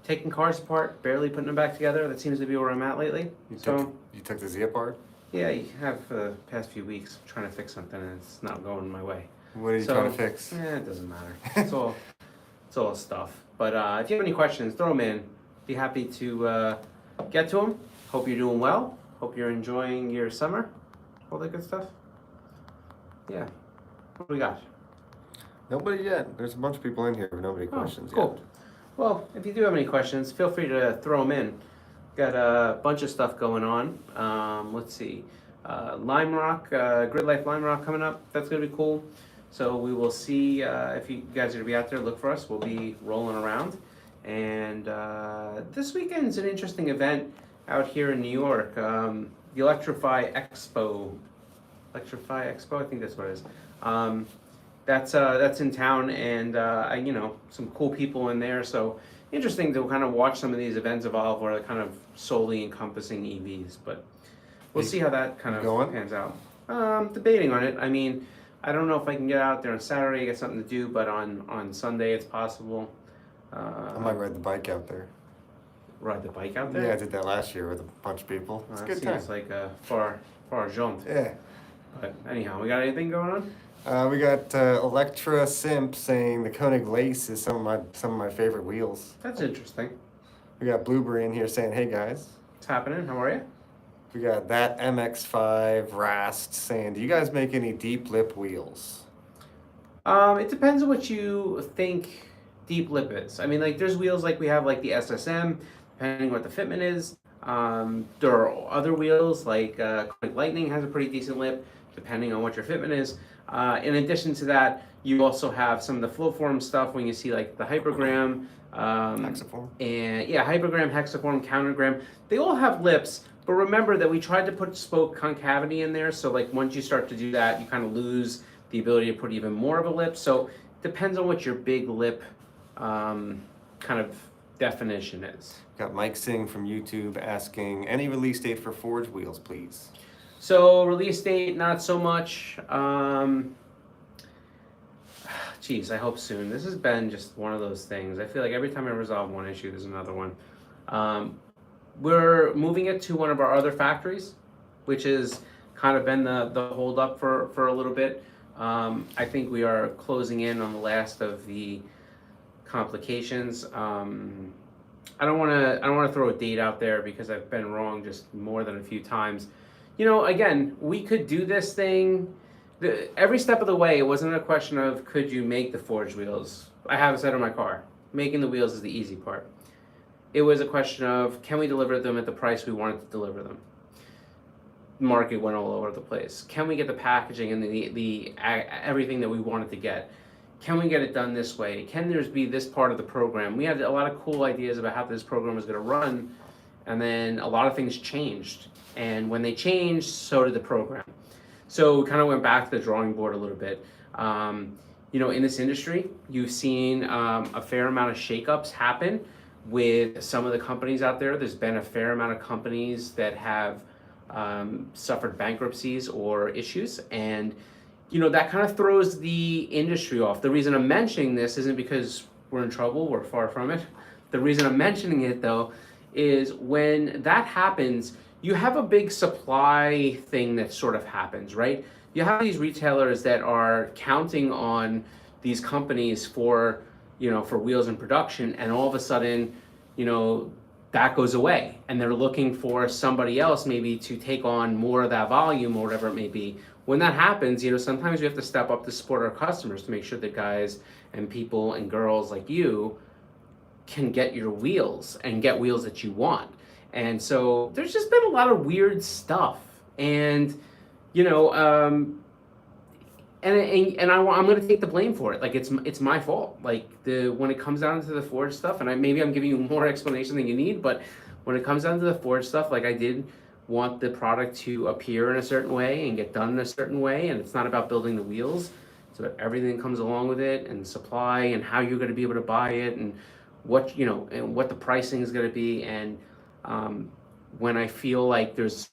taking cars apart, barely putting them back together. That seems to be where I'm at lately. You took the Z apart? Yeah, I have for the past few weeks trying to fix something and it's not going my way. What are you trying to fix? It doesn't matter. It's all stuff. But if you have any questions, throw them in. Be happy to get to them. Hope you're doing well. Hope you're enjoying your summer. All that good stuff. Yeah. What do we got? Nobody yet. There's a bunch of people in here, but nobody questions cool. yet. Well, if you do have any questions, feel free to throw them in. Got a bunch of stuff going on. Let's see. Lime Rock, Grid Life Lime Rock coming up. That's going to be cool. So we will see if you guys are going to be out there. Look for us. We'll be rolling around. And this weekend's an interesting event out here in New York. The Electrify Expo. Electrify Expo, I think that's what it is. That's in town, and some cool people in there. So interesting to kind of watch some of these events evolve, where they're kind of solely encompassing EVs. But we'll see how that kind of pans out. Debating on it. I mean, I don't know if I can get out there on Saturday, get something to do, but on Sunday it's possible. I might ride the bike out there. Ride the bike out there? Yeah, I did that last year with a bunch of people. It's a good time. It's like a far jaunt. Yeah. But anyhow, we got anything going on? We got Electra Simp saying the KONIG Lace is some of my favorite wheels. That's interesting. We got Blueberry in here saying, hey guys. What's happening? How are you? We got that MX5 Rast saying, do you guys make any deep lip wheels? It depends on what you think deep lip is. I mean, like there's wheels like we have like the SSM, depending on what the fitment is. There are other wheels like KONIG Lightning has a pretty decent lip, depending on what your fitment is. In addition to that, you also have some of the Flowform stuff when you see like the Hypergram, Hexaform. And yeah, Hypergram, Hexaform, Countergram. They all have lips, but remember that we tried to put spoke concavity in there. So like once you start to do that, you kind of lose the ability to put even more of a lip. So it depends on what your big lip kind of definition is. Got Mike Singh from YouTube asking, any release date for Forge wheels, please? So release date, not so much. Geez, I hope soon. This has been just one of those things. I feel like every time I resolve one issue, there's another one. We're moving it to one of our other factories, which has kind of been the hold up for a little bit. I think we are closing in on the last of the complications. I don't want to throw a date out there because I've been wrong just more than a few times. You know, again, we could do this thing every step of the way. It wasn't a question of could you make the forged wheels. I have a set in my car. Making the wheels is the easy part. It was a question of can we deliver them at the price we wanted to deliver them. The market went all over the place. Can we get the packaging and the everything that we wanted to get? Can we get it done this way? Can there be this part of the program? We had a lot of cool ideas about how this program was going to run, and then a lot of things changed. And when they changed, so did the program. So we kind of went back to the drawing board a little bit. You know, in this industry, you've seen a fair amount of shakeups happen with some of the companies out there. There's been a fair amount of companies that have suffered bankruptcies or issues, and you know, that kind of throws the industry off. The reason I'm mentioning this isn't because we're in trouble, we're far from it. The reason I'm mentioning it though is when that happens, you have a big supply thing that sort of happens, right? You have these retailers that are counting on these companies for, you know, for wheels in production, and all of a sudden, you know, that goes away and they're looking for somebody else maybe to take on more of that volume or whatever it may be. When that happens, you know, sometimes we have to step up to support our customers to make sure that guys and people and girls like you can get your wheels and get wheels that you want. And so there's just been a lot of weird stuff, and you know, I'm going to take the blame for it. Like it's my fault. Like when it comes down to the forge stuff, and maybe I'm giving you more explanation than you need, but when it comes down to the forge stuff, like I did want the product to appear in a certain way and get done in a certain way, and it's not about building the wheels. It's about everything that comes along with it, and supply, and how you're going to be able to buy it, and what, you know, and what the pricing is going to be. And when I feel like there's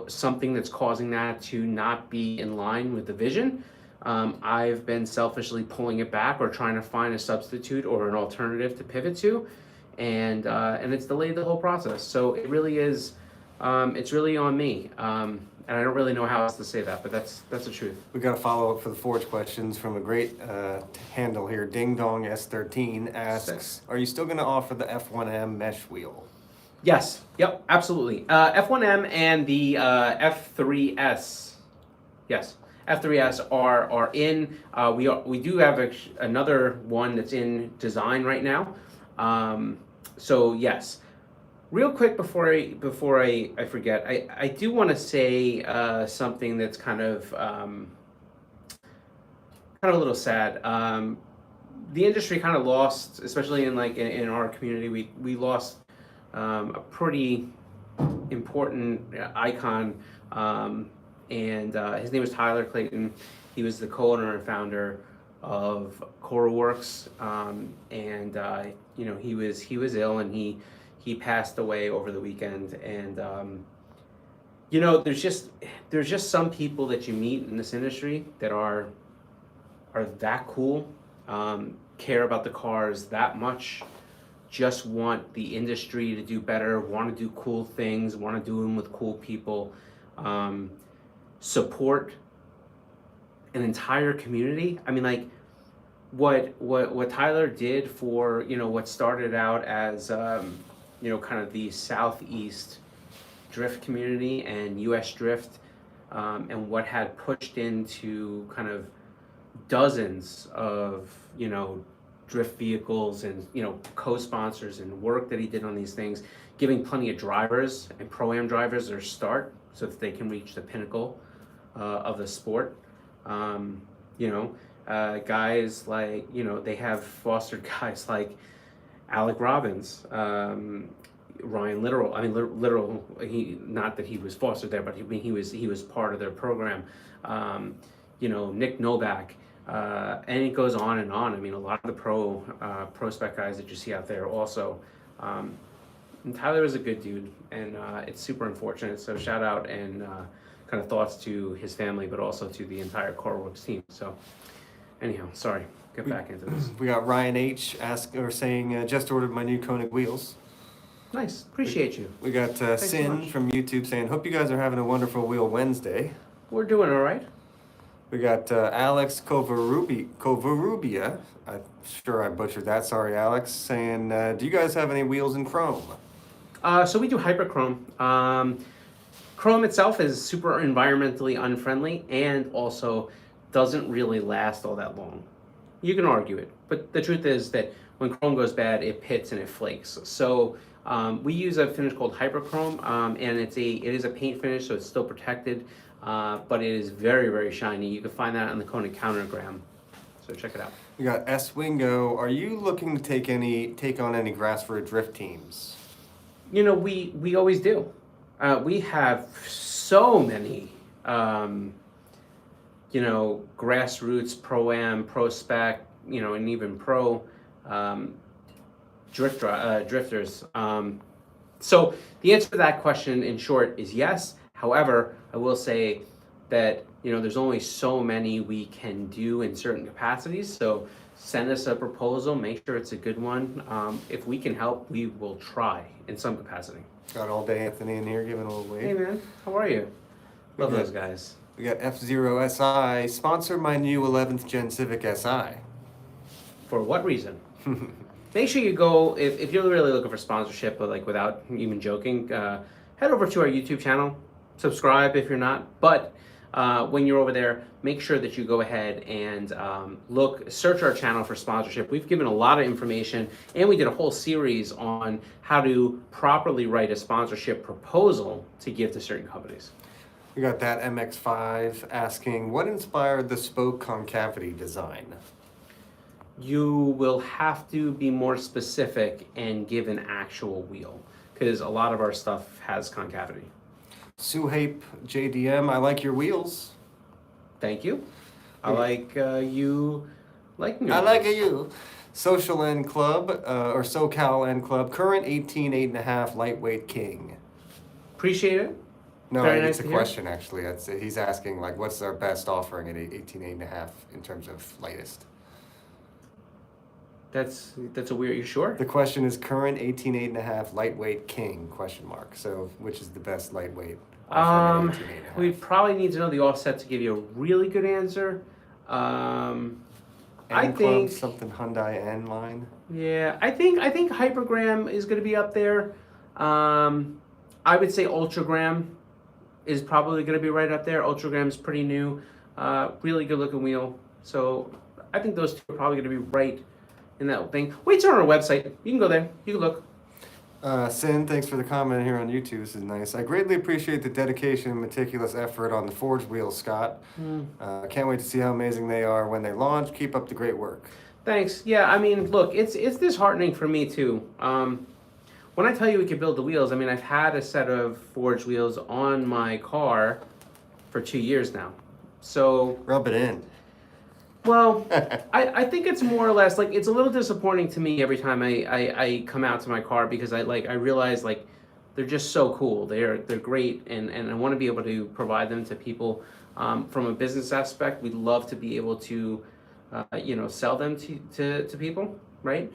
something that's causing that to not be in line with the vision, I've been selfishly pulling it back or trying to find a substitute or an alternative to pivot to. and it's delayed the whole process. So it really is, it's really on me. And I don't really know how else to say that, but that's the truth. We got a follow-up for the Forge questions from a great handle here. Ding Dong S13 asks, Six. are you still going to offer the F1M mesh wheel? Yes. Yep. Absolutely. F1M and the F3S. Yes. F3S are in. We do have another one that's in design right now. So yes. Real quick before I forget, I do want to say something that's kind of a little sad. The industry kind of lost, especially in our community, we lost a pretty important icon, and his name was Tyler Clayton. He was the co-owner and founder of CoralWorks, and he was ill, and he passed away over the weekend. And there's just some people that you meet in this industry that are that cool, care about the cars that much, just want the industry to do better, want to do cool things, want to do them with cool people, support an entire community. I mean, like what Tyler did for what started out as kind of the Southeast drift community and U.S. drift, and what had pushed into kind of dozens of drift vehicles and co-sponsors and work that he did on these things, giving plenty of drivers and pro-am drivers their start so that they can reach the pinnacle of the sport. Guys like they have fostered guys like Alec Robbins, Ryan Littoral. I mean, Littoral. He, not that he was fostered there, but he was part of their program. Nick Novak, and it goes on and on. I mean, a lot of the pro spec guys that you see out there also. And Tyler is a good dude, and it's super unfortunate. So shout out and kind of thoughts to his family, but also to the entire CoralWorks team. So anyhow, sorry. Get back into this. We got Ryan H saying, just ordered my new Konig wheels. Nice. Appreciate you. We got Sin from YouTube saying, hope you guys are having a wonderful Wheel Wednesday. We're doing all right. We got Alex Covarubia, I'm sure I butchered that, sorry Alex, saying, do you guys have any wheels in chrome? So we do hyperchrome. Chrome itself is super environmentally unfriendly and also doesn't really last all that long. You can argue it, but the truth is that when chrome goes bad, it pits and it flakes. So we use a finish called hyperchrome, and it is a paint finish, so it's still protected, but it is very, very shiny. You can find that on the Konig Countergram, so check it out. We got S Wingo. Are you looking to take on any Grassford drift teams? We always do. We have so many. Grassroots, pro-am, pro-spec, and even pro drifters. So the answer to that question in short is yes. However, I will say that, there's only so many we can do in certain capacities. So send us a proposal, make sure it's a good one. If we can help, we will try in some capacity. Got All Day Anthony in here giving a little wave. Hey man, how are you? Love those guys. We got F0 SI, sponsor my new 11th Gen Civic SI. For what reason? Make sure you go, if you're really looking for sponsorship, but without even joking, head over to our YouTube channel, subscribe if you're not, but when you're over there, make sure that you go ahead and search our channel for sponsorship. We've given a lot of information, and we did a whole series on how to properly write a sponsorship proposal to give to certain companies. We got that MX5 asking, what inspired the spoke concavity design? You will have to be more specific and give an actual wheel, because a lot of our stuff has concavity. Suhape JDM, I like your wheels. Thank you. I like you liking your I wheels. like you. Social End Club, or SoCal End Club, current 18 8.5 lightweight king. Appreciate it. No, Very it's nice a to hear. question actually. He's asking what's our best offering at 18 8.5 in terms of lightest? That's a weird. You sure? The question is current 18.5 lightweight king question mark. So which is the best lightweight? offering at 18.5? We probably need to know the offset to give you a really good answer. I N Club, think something Hyundai N line. yeah, I think Hypergram is going to be up there. I would say Ultragram is probably going to be right up there. Ultragram is pretty new, really good looking wheel. So I think those two are probably going to be right in that thing. Wait, on our website. You can go there. You can look. Sin, thanks for the comment here on YouTube. This is nice. I greatly appreciate the dedication and meticulous effort on the forged wheels, Scott. Can't wait to see how amazing they are when they launch. Keep up the great work. Thanks. Yeah, I mean, look, it's disheartening for me too. When I tell you we can build the wheels, I mean, I've had a set of forged wheels on my car for 2 years now. So Rub it in. well, I think it's more or less like it's a little disappointing to me every time I come out to my car because I realize like they're just so cool. They're great and I want to be able to provide them to people from a business aspect. We'd love to be able to sell them to people, right?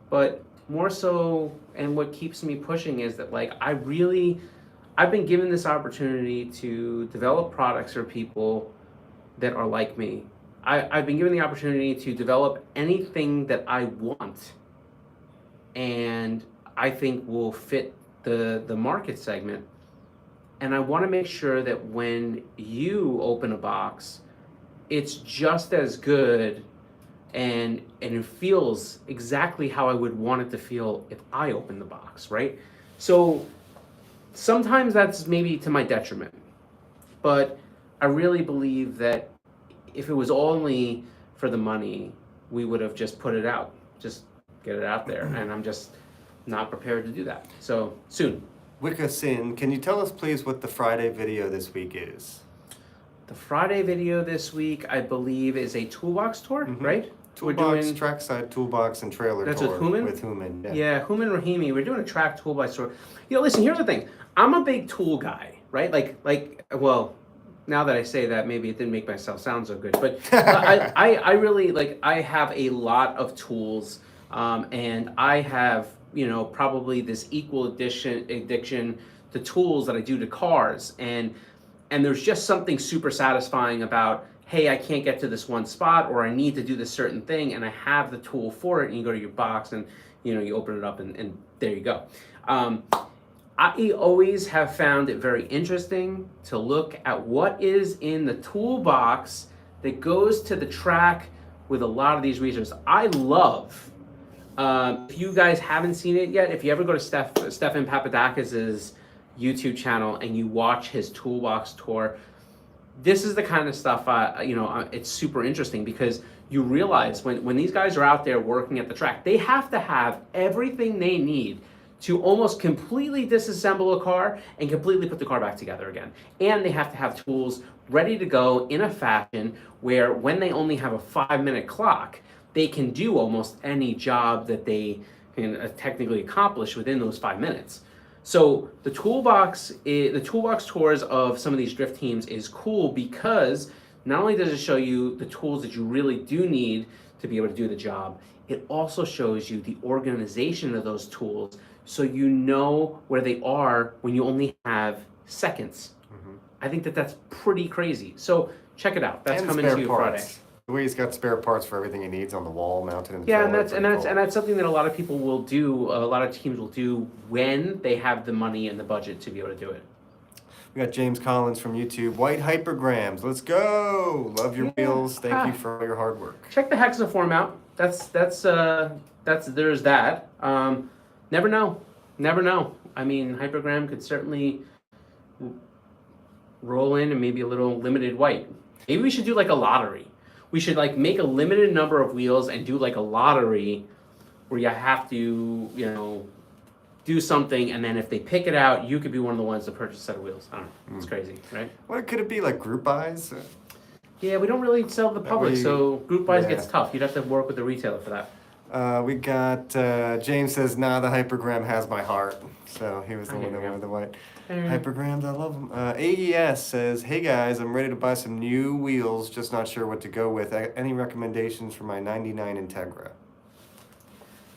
But more so, and what keeps me pushing is that like I've been given this opportunity to develop products for people that are like me. I've been given the opportunity to develop anything that I want and I think will fit the market segment. And I want to make sure that when you open a box, it's just as good and it feels exactly how I would want it to feel if I open the box, right? So sometimes that's maybe to my detriment, but I really believe that if it was only for the money, we would have just put it out, just get it out there, and I'm just not prepared to do that. So soon. Wicca Sin, can you tell us please what the Friday video this week is? The Friday video this week, I believe, is a toolbox tour, right? Toolbox, trackside toolbox, and trailer that's tour. With Human. Yeah, Human Rahimi. We're doing a track toolbox tour. Listen, here's the thing. I'm a big tool guy, right? Well, now that I say that, maybe it didn't make myself sound so good, but I really I have a lot of tools, and I have probably this equal addiction to tools that I do to cars, and there's just something super satisfying about, hey, I can't get to this one spot, or I need to do this certain thing, and I have the tool for it, and you go to your box and you open it up and there you go. I always have found it very interesting to look at what is in the toolbox that goes to the track with a lot of these resources. I love, if you guys haven't seen it yet, if you ever go to Stefan Papadakis' YouTube channel and you watch his toolbox tour, this is the kind of stuff, it's super interesting because you realize when these guys are out there working at the track, they have to have everything they need to almost completely disassemble a car and completely put the car back together again. And they have to have tools ready to go in a fashion where when they only have a 5-minute clock, they can do almost any job that they can technically accomplish within those 5 minutes. So the toolbox tours of some of these drift teams is cool because not only does it show you the tools that you really do need to be able to do the job, it also shows you the organization of those tools so you know where they are when you only have seconds. I think that's pretty crazy. So check it out. That's coming to you Friday. The way he's got spare parts for everything he needs on the wall, mounted in the yeah, trailer, and that's something that a lot of people will do. A lot of teams will do when they have the money and the budget to be able to do it. We got James Collins from YouTube. White hypergrams. Let's go. Love your wheels. Thank you for all your hard work. Check the hexaform out. That's there's that. Never know. I mean, hypergram could certainly roll in and maybe a little limited white. Maybe we should do like a lottery. We should make a limited number of wheels and do like a lottery where you have to, do something, and then if they pick it out, you could be one of the ones to purchase a set of wheels. I don't know. It's crazy, right? What could it be, like group buys? Yeah, we don't really sell to the public, so group buys gets tough. You'd have to work with the retailer for that. We got, James says, nah, the hypergram has my heart. So he was the one that wanted the white. Hypergrams, I love them. AES says, hey guys, I'm ready to buy some new wheels, just not sure what to go with. Any recommendations for my 99 Integra?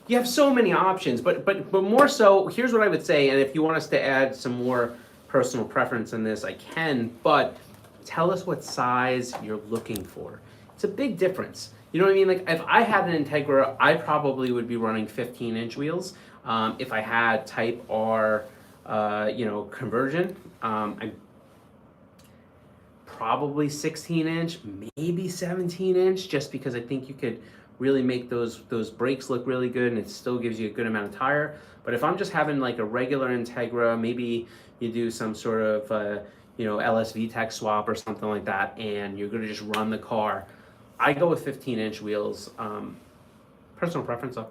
you have so many options, but more so, here's what I would say, and if you want us to add some more personal preference in this, I can, but tell us what size you're looking for. It's a big difference. You know what I mean? Like if I had an Integra, I probably would be running 15-inch wheels. If I had Type R, conversion, I probably 16-inch, maybe 17-inch, just because I think you could really make those brakes look really good, and it still gives you a good amount of tire. But if I'm just having like a regular Integra, maybe you do some sort of LSV tech swap or something like that, and you're gonna just run the car, I go with 15-inch wheels. Personal preference though.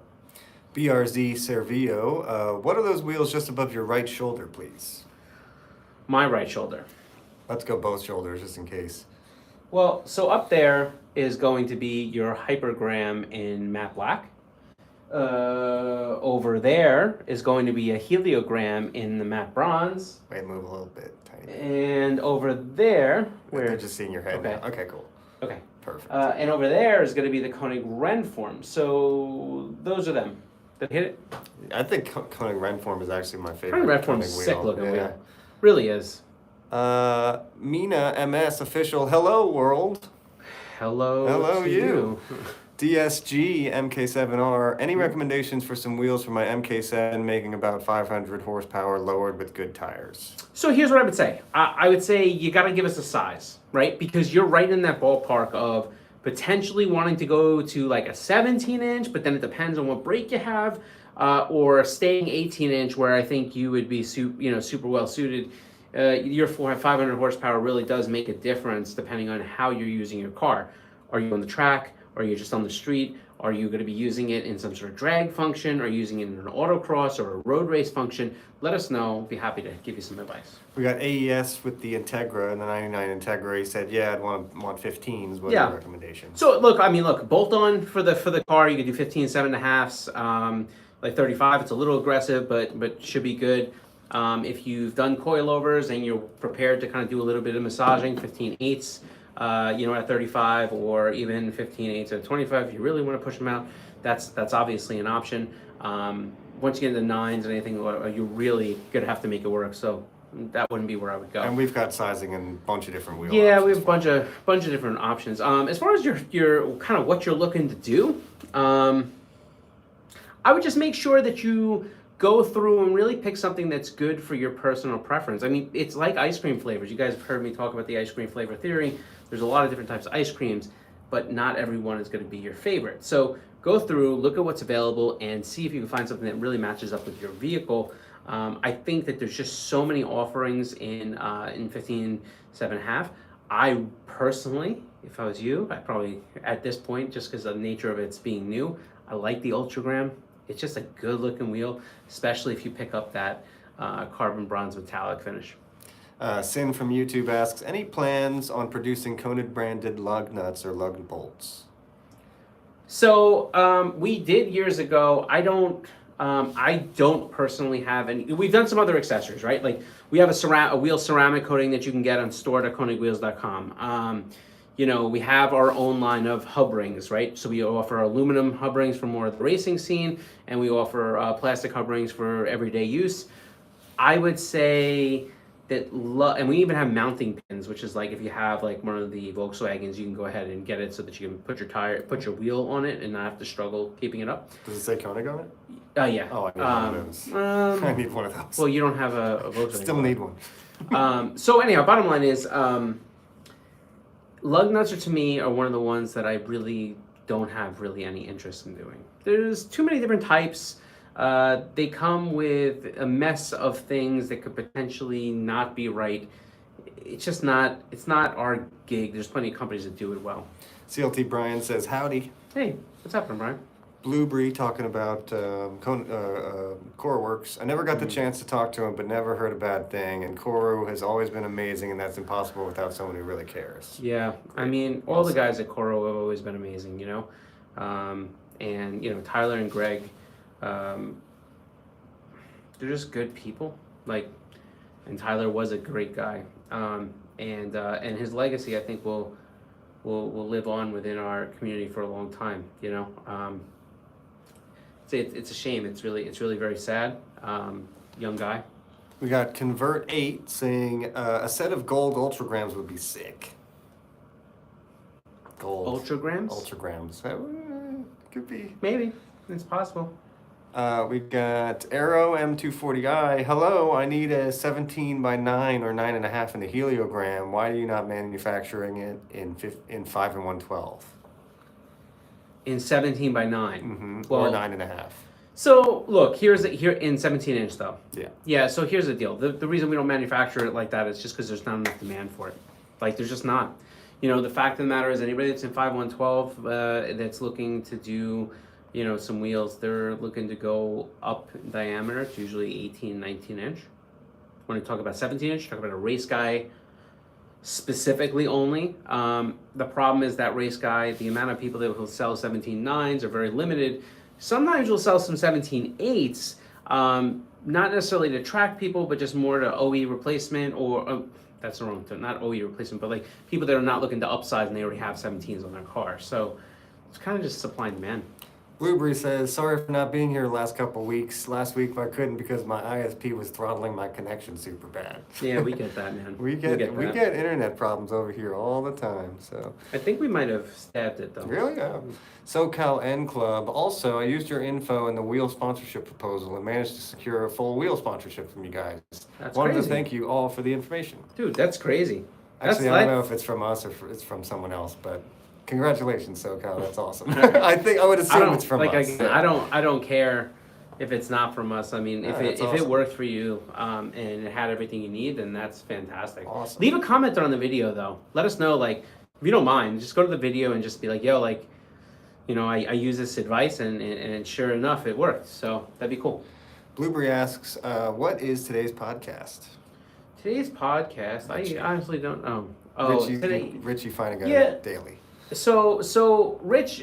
BRZ Servio, what are those wheels just above your right shoulder, please? My right shoulder. Let's go both shoulders just in case. Well, so up there is going to be your hypergram in matte black. Over there is going to be a heliogram in the matte bronze. Wait, move a little bit, tiny. And over there, where They're just seeing your head okay. now. Okay, cool. Okay. Perfect. And over there is going to be the Konig Renform. So those are them. Did I hit it? I think Konig Renform is actually my favorite. Konig Renform is Konig sick wheel. looking Yeah. wheel. Really is. Mina MS official. Hello world. Hello to you. DSG MK7R. Any recommendations for some wheels for my MK7 making about 500 horsepower lowered with good tires? So here's what I would say. I would say you got to give us a size, right? Because you're right in that ballpark of potentially wanting to go to like a 17-inch, but then it depends on what brake you have, or staying 18-inch where I think you would be super well suited. Your 500 horsepower really does make a difference depending on how you're using your car. Are you on the track? Are you just on the street? Are you going to be using it in some sort of drag function? Are you using it in an autocross or a road race function? Let us know. I'll be happy to give you some advice. We got AES with the Integra and the 99 Integra. He said, yeah, I'd want 15s. What are Yeah. your recommendations? So look, bolt on for the car, you could do 15 7.5s, like 35. It's a little aggressive, but should be good. If you've done coilovers and you're prepared to kind of do a little bit of massaging, 15/8s, at 35, or even 15/8s at 25. If you really want to push them out, that's obviously an option. Once you get into 9s and anything, you're really gonna have to make it work. So that wouldn't be where I would go. And we've got sizing and a bunch of different wheel Yeah, options we have a for bunch of different options. As far as your kind of what you're looking to do, I would just make sure that you go through and really pick something that's good for your personal preference. I mean, it's like ice cream flavors. You guys have heard me talk about the ice cream flavor theory. There's a lot of different types of ice creams, but not everyone is going to be your favorite. So go through, look at what's available, and see if you can find something that really matches up with your vehicle. I think that there's just so many offerings in 15 7.5. I personally, if I was you, I'd probably, at this point, just because of the nature of it's being new, I like the Ultragram. It's just a good looking wheel, especially if you pick up that carbon bronze metallic finish. Sin from YouTube asks, any plans on producing Konig branded lug nuts or lug bolts? So we did years ago. I don't personally have any. We've done some other accessories, right? Like we have a wheel ceramic coating that you can get on store.konigwheels.com. We have our own line of hub rings, right? So we offer aluminum hub rings for more of the racing scene, and we offer plastic hub rings for everyday use. I would say that, and we even have mounting pins, which is like if you have like one of the Volkswagens, you can go ahead and get it so that you can put your wheel on it and not have to struggle keeping it up. Does it say Konig on it? Yeah. Oh, I need one of those. I need one of those. Well, you don't have a Volkswagen. Still need one. So anyhow, bottom line is, lug nuts to me are one of the ones that I really don't have really any interest in doing. There's too many different types. They come with a mess of things that could potentially not be right. It's not our gig. There's plenty of companies that do it well. CLT Brian says, howdy. Hey, what's happening, Brian? Blueberry talking about CoreWorks. I never got the chance to talk to him, but never heard a bad thing. And Koru has always been amazing, and that's impossible without someone who really cares. Yeah, I mean, all the guys at Coro have always been amazing, and Tyler and Greg, they're just good people. And Tyler was a great guy, and his legacy, I think, will live on within our community for a long time. it's a shame. It's really very sad. Young guy. We got Convert 8 saying a set of gold ultragrams would be sick. Gold. Ultragrams? Ultragrams. Could be. Maybe. It's possible. We got Arrow M240i. Hello, I need a 17 by 9 or 9.5 in the heliogram. Why are you not manufacturing it in 5 and 112? In 17 by 9. Mm-hmm. Well, or 9.5. So look, here in 17 inch though. Yeah. Yeah. So here's the deal. The reason we don't manufacture it like that is just because there's not enough demand for it. Like there's just not. You know, the fact of the matter is anybody that's in 5-112 that's looking to do, you know, some wheels, they're looking to go up in diameter. It's usually 18, 19 inch. When you talk about 17 inch, talk about a race guy specifically only. The problem is that race guy, the amount of people that will sell 17.9s are very limited. Sometimes we'll sell some 17.8s, not necessarily to track people, but just more to OE replacement or, that's the wrong term, not OE replacement, but like people that are not looking to upsize and they already have 17s on their car. So it's kind of just supply and demand. Blueberry says, sorry for not being here the last couple weeks. Last week I couldn't because my ISP was throttling my connection super bad. Yeah, we get that, man. we get internet problems over here all the time. So I think we might have stabbed it though. Really? Yeah. SoCal N Club. Also, I used your info in the wheel sponsorship proposal and managed to secure a full wheel sponsorship from you guys. That's Wanted crazy. to thank you all for the information. Dude, that's crazy. Actually, I don't know if it's from us or it's from someone else, but congratulations, SoCal. That's awesome. I think I would assume it's from us. I don't care if it's not from us. I mean, if it awesome. worked for you and it had everything you need, then that's fantastic. Awesome. Leave a comment on the video though. Let us know, like, if you don't mind, just go to the video and just be like, yo, like, you know, I use this advice and sure enough, it worked. So that'd be cool. Blueberry asks, what is today's podcast? Today's podcast, Richie. I honestly don't know. Oh, today. Richie finding Yeah. out daily. So Rich,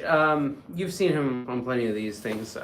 you've seen him on plenty of these things.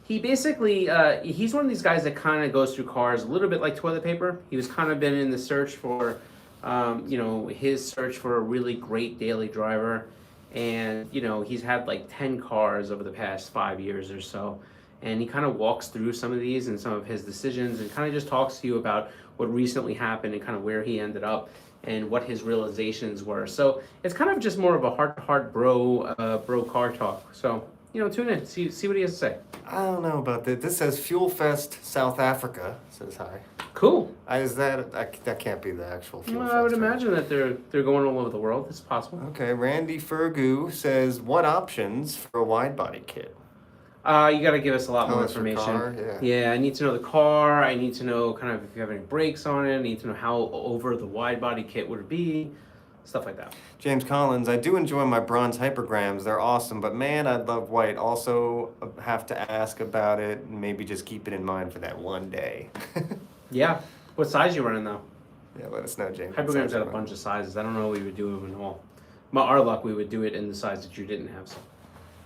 He basically, he's one of these guys that kind of goes through cars a little bit like toilet paper. He was kind of been in the search for, you know, his search for a really great daily driver. And, you know, he's had like 10 cars over the past 5 years or so. And he kind of walks through some of these and some of his decisions and kind of just talks to you about what recently happened and kind of where he ended up and what his realizations were. So it's kind of just more of a heart-to-heart bro car talk. So, you know, tune in, see what he has to say. I don't know about that. This says Fuel Fest South Africa. Says hi. Cool. That can't be the actual Fuel Fest. I would right? imagine that they're going all over the world. It's possible. Okay, Randy Fergu says, what options for a wide body kit? You got to give us a lot more us your information. car, Yeah, I need to know the car. I need to know kind of if you have any brakes on it. I need to know how over the wide body kit would it be. Stuff like that. James Collins, I do enjoy my bronze hypergrams. They're awesome, but man, I'd love white. Also have to ask about it and maybe just keep it in mind for that one day. Yeah. What size you running though? Yeah, let us know, James. Hypergram's got a bunch of sizes. I don't know what we would do them in all. Our luck, we would do it in the size that you didn't have. So.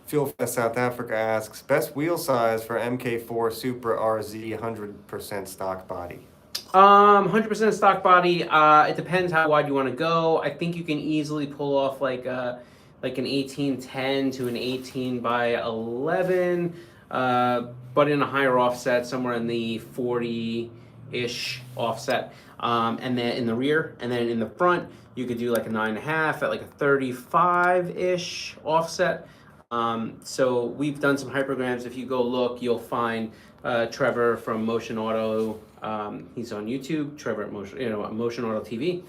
Fuel Fest South Africa asks, best wheel size for MK4 Supra RZ 100% stock body. 100% stock body. It depends how wide you want to go. I think you can easily pull off like an 1810 to an 18 by 11, but in a higher offset, somewhere in the 40-ish offset. And then in the rear, and then in the front, you could do like a 9.5 at like a 35-ish offset. So we've done some hypergrams. If you go look, you'll find Trevor from Motion Auto. He's on YouTube. Trevor at Motion Auto TV.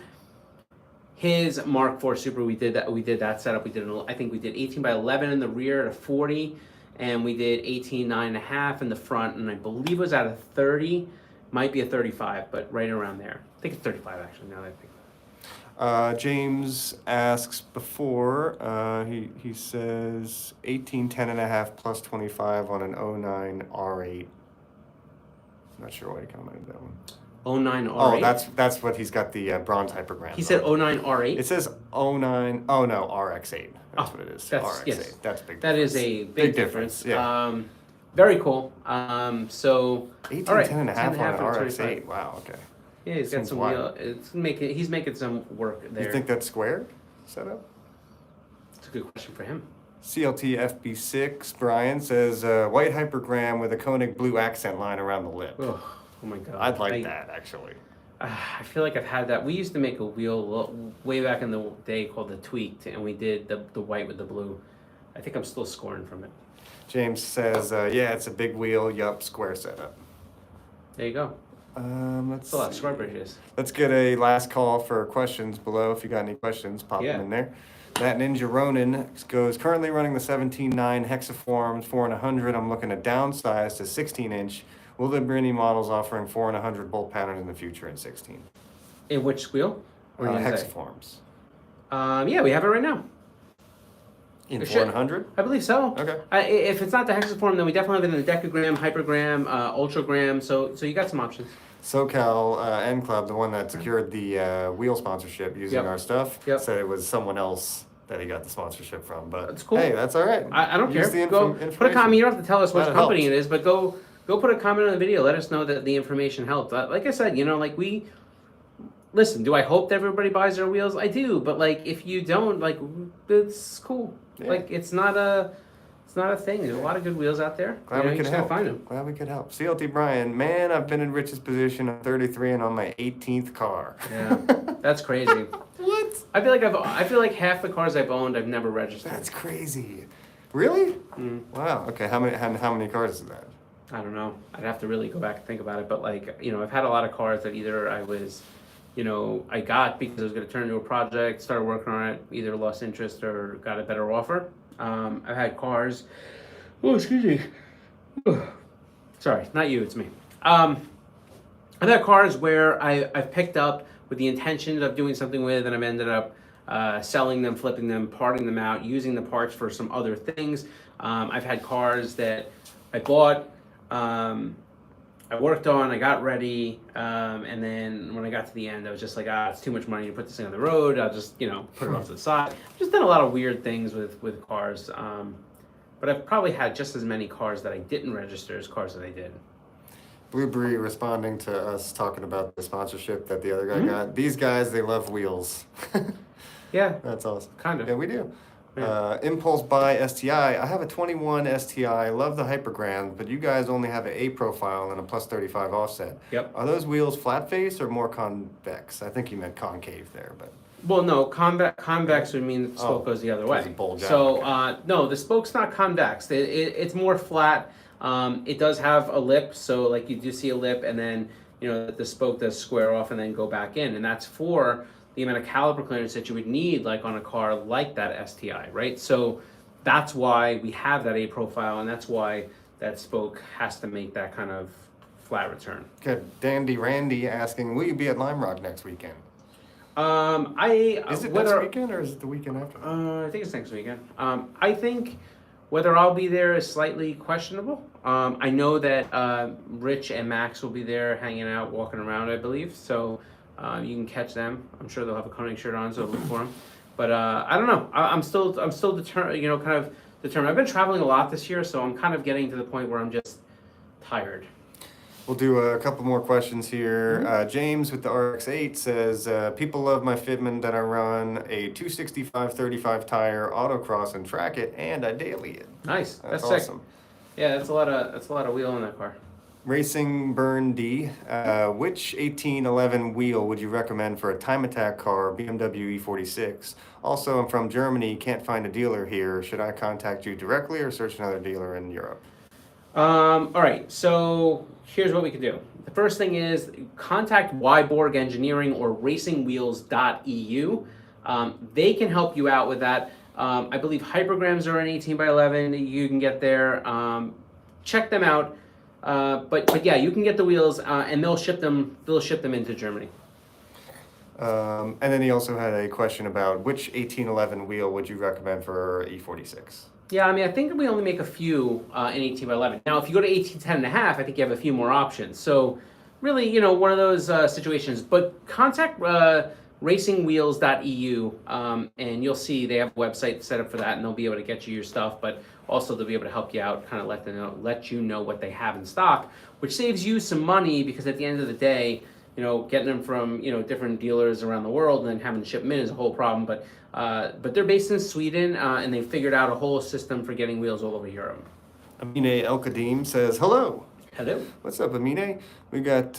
His Mark IV Supra, we did that setup. I think we did 18 by 11 in the rear at a 40, and we did 18 9.5 in the front, and I believe it was at a 30, might be a 35, but right around there. I think it's 35 actually. Now that I think. James asks before, he says 18 10.5 plus 25 on an 09 R8. Not sure why he commented that one. 09 R8? Oh, that's what he's got the bronze hypergram. He said 09 R8? It says 09, oh no, RX8. That's what it is. That's, RX8. yes. That's big. That difference. is a big difference. Yeah. Very cool. So 18 all right, 10.5 on an 10.5 RX8. Wow, okay. Yeah, he's got Seems some wild. wheel. He's making some work there. You think that's square setup? It's a good question for him. CLT FB6, Brian says, white hypergram with a Koenig blue accent line around the lip. Oh my God. I'd like that, actually. I feel like I've had that. We used to make a wheel way back in the day called the Tweaked, and we did the white with the blue. I think I'm still scoring from it. James says, yeah, it's a big wheel, yup, square setup. There you go. Let's It's a lot of see. square bridges. Let's get a last call for questions below. If you got any questions, pop them in there. That Ninja Ronin goes, currently running the 17.9 hexaforms, 4 and 100. I'm looking to downsize to 16-inch. Will there be any models offering 4 and 100 bolt patterns in the future in 16? In which wheel? What are you gonna say? Hexaforms. Yeah, we have it right now. In It 4 and should- 100? I believe so. Okay. If it's not the hexaform, then we definitely have it in the decagram, hypergram, ultragram. So you got some options. SoCal N Club, the one that secured the wheel sponsorship using Yep. our stuff, Yep. said it was someone else that he got the sponsorship from. But That's cool. hey, that's all right. I don't Use care. the Go put a information. comment. You don't have to tell us which That company helped. it is, but go put a comment on the video. Let us know that the information helped. Like I said, like we listen. Do I hope that everybody buys their wheels? I do, but like if you don't, like it's cool. Yeah. Like it's not a thing. There's a lot of good wheels out there. Glad we you could just gotta help. find them. Glad we could help. CLT Brian, man, I've been in Rich's position. I'm 33 and on my 18th car. Yeah, that's crazy. What? I feel like half the cars I've owned I've never registered. That's crazy. Really? Mm. Wow. Okay. How many cars is that? I don't know. I'd have to really go back and think about it. But like, I've had a lot of cars that either I was, I got because I was going to turn into a project, started working on it, either lost interest or got a better offer. I've had cars. Oh, excuse me. Sorry, not you. It's me. I've had cars where I've picked up with the intention of doing something with, and I've ended up selling them, flipping them, parting them out, using the parts for some other things. I've had cars that I bought, I worked on, I got ready, and then when I got to the end, I was just like, it's too much money to put this thing on the road. I'll just, put it off to the side. Just done a lot of weird things with cars. But I've probably had just as many cars that I didn't register as cars that I did. Blueberry responding to us talking about the sponsorship that the other guy got. These guys, they love wheels. Yeah, That's awesome. kind of. Yeah, we do. Yeah. Impulse buy STI. I have a 21 STI. Love the hypergram, but you guys only have an A profile and a plus 35 offset. Yep. Are those wheels flat face or more convex? I think you meant concave there, but Well, no, convex would mean the spoke goes the other way. does it bulge out? So, Okay. no, the spoke's not convex. It's more flat. It does have a lip, so like you do see a lip, and then the spoke does square off and then go back in, and that's for the amount of caliper clearance that you would need, like on a car like that STI, right? So that's why we have that A profile, and that's why that spoke has to make that kind of flat return. good. Dandy Randy asking, will you be at Lime Rock next weekend? Is it next weekend or is it the weekend after? I think it's next weekend. I think whether I'll be there is slightly questionable. I know that Rich and Max will be there hanging out, walking around, I believe. So you can catch them. I'm sure they'll have a Koenig shirt on, so look for them. But I don't know. I'm still determined. Kind of determined. I've been traveling a lot this year, so I'm kind of getting to the point where I'm just tired. We'll do a couple more questions here. James with the RX-8 says, people love my fitment that I run a 265/35 tire autocross and track it, and I daily it. Nice. That's That's sick. awesome. Yeah, that's a lot of wheel in that car. Racing Burn D, which 1811 wheel would you recommend for a time attack car, BMW E46? Also, I'm from Germany, can't find a dealer here. Should I contact you directly or search another dealer in Europe? All right, so here's what we can do. The first thing is contact Wyborg Engineering or racingwheels.eu. They can help you out with that. I believe hypergrams are an 18x11. You can get there. Check them out. But yeah, you can get the wheels, and they'll ship them. They'll ship them into Germany. And then he also had a question about which 1811 wheel would you recommend for E46? Yeah, I mean, I think we only make a few in 18x11. Now, if you go to 1810.5, I think you have a few more options. So really, one of those situations. But contact racingwheels.eu, and you'll see they have a website set up for that, and they'll be able to get you your stuff. But also, they'll be able to help you out, kind of let you know what they have in stock, which saves you some money because at the end of the day, getting them from different dealers around the world and then having to ship them in is a whole problem. But they're based in Sweden, and they figured out a whole system for getting wheels all over Europe. Amine El Kadim says, hello. Hello. What's up, Amine? We got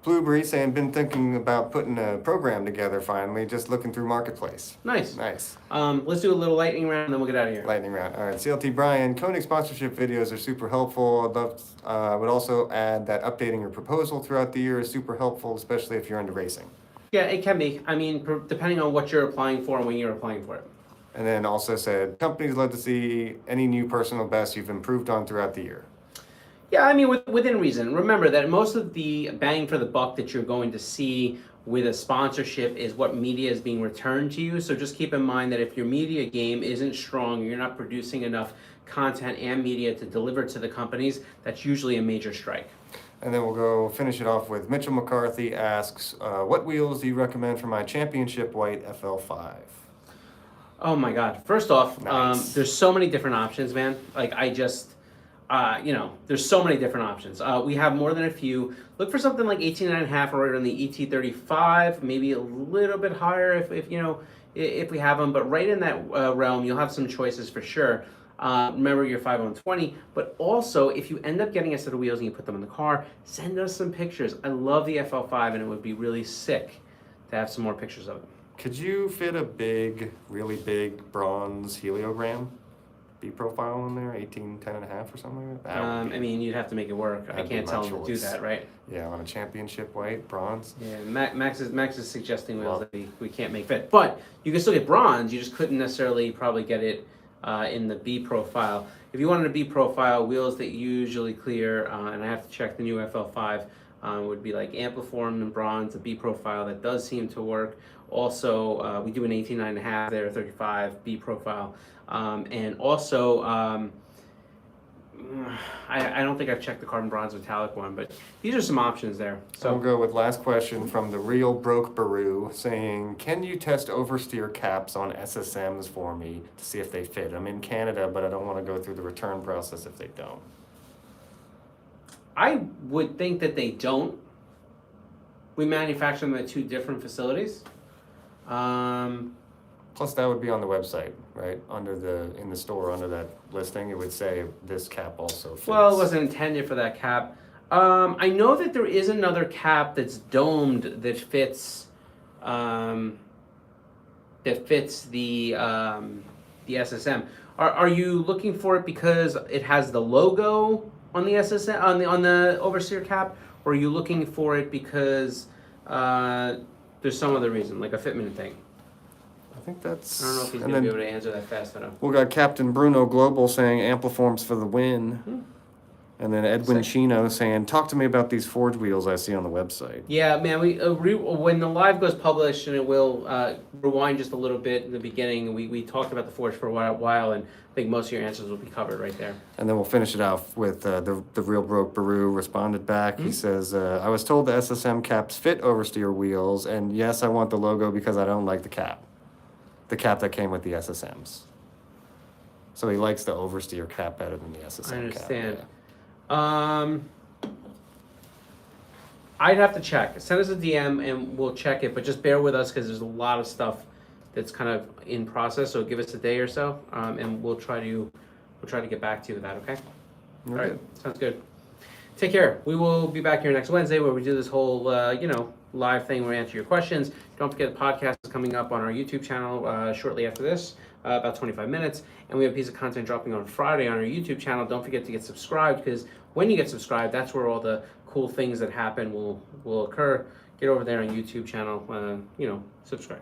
Blueberry saying, been thinking about putting a program together finally, just looking through Marketplace. Nice. Nice. Let's do a little lightning round, and then we'll get out of here. Lightning round. All right, CLT Brian, Koenig sponsorship videos are super helpful. I would also add that updating your proposal throughout the year is super helpful, especially if you're into racing. Yeah, it can be. I mean, depending on what you're applying for and when you're applying for it. And then also said, companies love to see any new personal best you've improved on throughout the year. Yeah, I mean, within reason. Remember that most of the bang for the buck that you're going to see with a sponsorship is what media is being returned to you. So just keep in mind that if your media game isn't strong, you're not producing enough content and media to deliver to the companies, that's usually a major strike. And then we'll go finish it off with Mitchell McCarthy asks, what wheels do you recommend for my championship white FL5? Oh my God. First off, Nice. there's so many different options, man. Like there's so many different options. We have more than a few. Look for something like 18.5 or right on the ET35, maybe a little bit higher if we have them, but right in that realm, you'll have some choices for sure. Remember your 5120, but also if you end up getting a set of wheels and you put them in the car, send us some pictures. I love the FL5 and it would be really sick to have some more pictures of it. Could you fit a really big bronze heliogram B profile in there, 1810.5 or something like that? I mean, you'd have to make it work. I That'd be can't my tell them to do choice. that, right? Yeah, on a championship white bronze. Yeah, Max is suggesting wheels that we can't make fit, but you can still get bronze. You just couldn't necessarily probably get it in the B profile. If you wanted a B profile, wheels that usually clear, and I have to check the new FL5, would be like Ampliform and bronze, a B profile that does seem to work. Also, we do an 18.5 there, 35 B profile, and also I don't think I've checked the carbon bronze metallic one, but these are some options there. So we'll go with last question from the real broke Baru saying, can you test oversteer caps on SSMs for me to see if they fit? I'm in Canada, but I don't want to go through the return process if they don't. I would think that they don't. We manufacture them at two different facilities. Plus, that would be on the website, right? In the store, under that listing, it would say this cap also fits. Well, it wasn't intended for that cap. I know that there is another cap that's domed that fits the SSM. Are you looking for it because it has the logo on the SSM on the oversteer cap, or are you looking for it because there's some other reason, like a fitment thing? I think that's... I don't know if he's going to be able to answer that fast enough. We got Captain Bruno Global saying Ampliforms for the win. And then Edwin Chino saying, talk to me about these forge wheels I see on the website. Yeah, man, when the live goes published, and it will rewind just a little bit in the beginning, we talked about the forge for a while, and I think most of your answers will be covered right there. And then we'll finish it off with the real broke Baru responded back. He says, I was told the SSM caps fit oversteer wheels, and yes, I want the logo because I don't like the cap. The cap that came with the SSMs. So he likes the oversteer cap better than the SSM cap. I understand. Yeah. I'd have to check. Send us a DM and we'll check it, but just bear with us because there's a lot of stuff that's kind of in process. So give us a day or so, and we'll try to get back to you with that. Okay. All right. Sounds good. Take care. We will be back here next Wednesday where we do this whole live thing where we answer your questions. Don't forget the podcast is coming up on our YouTube channel shortly after this, about 25 minutes. And we have a piece of content dropping on Friday on our YouTube channel. Don't forget to get subscribed because when you get subscribed, that's where all the cool things that happen will occur. Get over there on YouTube channel, subscribe.